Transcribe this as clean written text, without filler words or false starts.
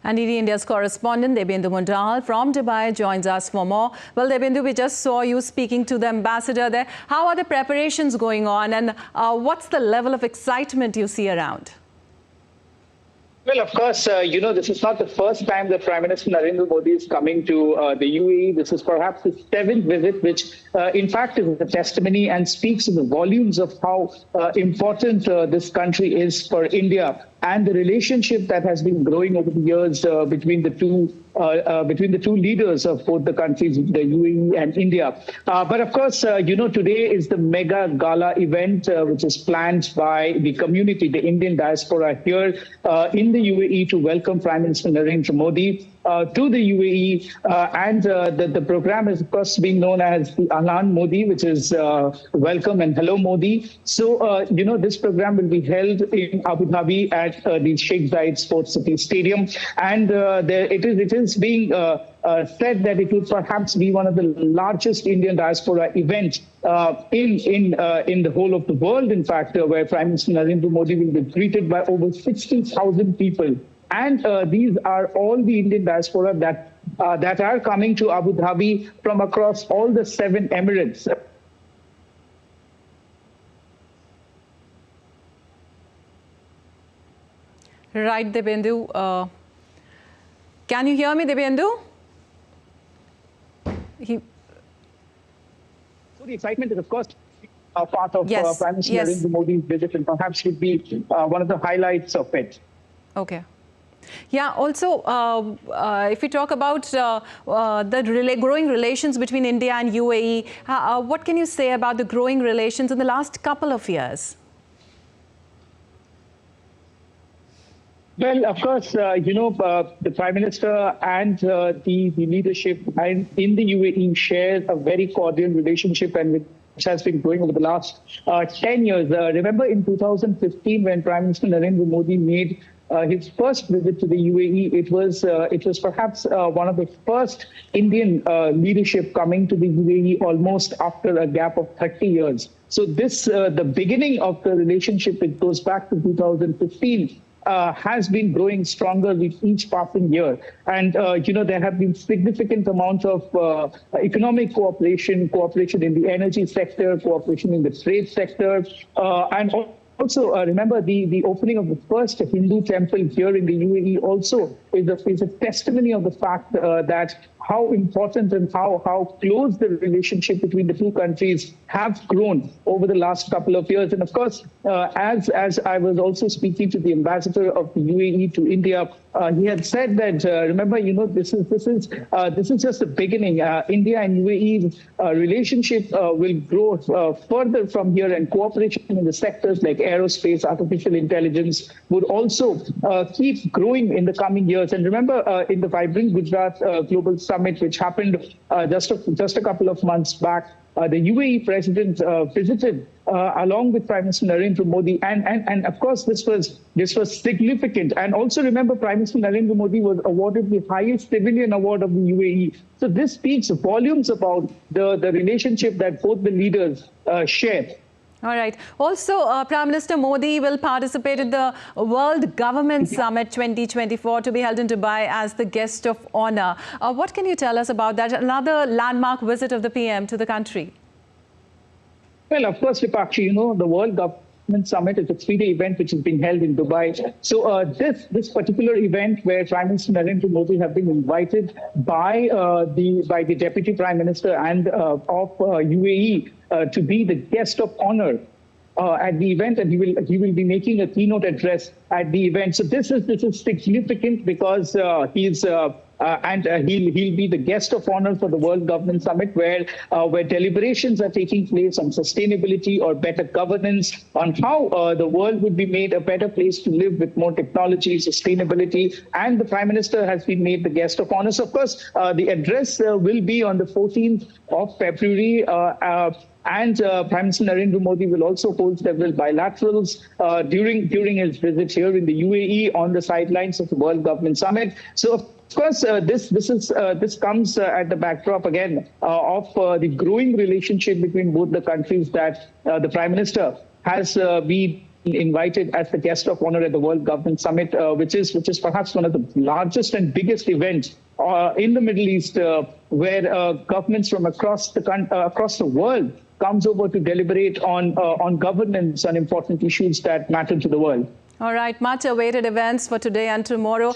And ED India's correspondent Debindu Mundal from Dubai joins us for more. Well, Debindu, we just saw you speaking to the ambassador there. How are the preparations going on, and what's the level of excitement you see around? Well, of course, this is not the first time that Prime Minister Narendra Modi is coming to the UAE. This is perhaps his 7th visit, which in fact is a testimony and speaks to the volumes of how important this country is for India and the relationship that has been growing over the years between the two leaders of both the countries, the UAE and India. But of course, today is the mega gala event, which is planned by the community, the Indian diaspora here in the UAE to welcome Prime Minister Narendra Modi to the UAE. And the program is, of course, being known as the Anand Modi, which is welcome and hello Modi. So, this program will be held in Abu Dhabi at the Sheikh Zayed Sports City Stadium. And it is being said that it will perhaps be one of the largest Indian diaspora events in the whole of the world, in fact, where Prime Minister Narendra Modi will be greeted by over 60,000 people. And these are all the Indian diaspora that are coming to Abu Dhabi from across all the 7 Emirates. Right, Debindu. Can you hear me, Debindu? So the excitement is, of course, part of Prime Minister Narendra Modi's visit, and perhaps would be one of the highlights of it. Okay. Yeah, also, if we talk about the growing relations between India and UAE, what can you say about the growing relations in the last couple of years? Well, of course, the Prime Minister and the leadership in the UAE share a very cordial relationship, and which has been growing over the last 10 years. Remember in 2015, when Prime Minister Narendra Modi made his first visit to the UAE, it was perhaps one of the first Indian leadership coming to the UAE almost after a gap of 30 years. So this, the beginning of the relationship, it goes back to 2015. Has been growing stronger with each passing year. And, there have been significant amounts of economic cooperation in the energy sector, cooperation in the trade sector, and also, remember the opening of the first Hindu temple here in the UAE also is a testimony of the fact that how important and how close the relationship between the two countries have grown over the last couple of years. And of course, as I was also speaking to the ambassador of the UAE to India, he had said that, remember, this is just the beginning. India and UAE relationship will grow further from here, and cooperation in the sectors like aerospace, artificial intelligence would also keep growing in the coming years. And remember, in the Vibrant Gujarat Global Summit, which happened just a couple of months back, the UAE President visited along with Prime Minister Narendra Modi, and of course this was significant. And also remember, Prime Minister Narendra Modi was awarded the highest civilian award of the UAE. So this speaks volumes about the relationship that both the leaders share. All right. Also, Prime Minister Modi will participate in the World Government Summit 2024 to be held in Dubai as the guest of honor. What can you tell us about that? Another landmark visit of the PM to the country. Well, of course, Vipakshi, the World Government Summit is a 3-day event which is being held in Dubai. So this particular event, where Prime Minister Narendra Modi have been invited by the Deputy Prime Minister and of UAE to be the guest of honor at the event, and he will be making a keynote address at the event. So this is significant because he's he'll be the guest of honor for the World Government Summit, where deliberations are taking place on sustainability or better governance, on how the world would be made a better place to live with more technology, sustainability, and the Prime Minister has been made the guest of honor. So of course, the address will be on the 14th of February. And Prime Minister Narendra Modi will also hold several bilaterals during his visit here in the UAE on the sidelines of the World Government Summit. So, of course, this comes at the backdrop again of the growing relationship between both the countries that the Prime Minister has been invited as the guest of honor at the World Government Summit, which is perhaps one of the largest and biggest events in the Middle East, where governments from across the world comes over to deliberate on governance and important issues that matter to the world. All right, much awaited events for today and tomorrow.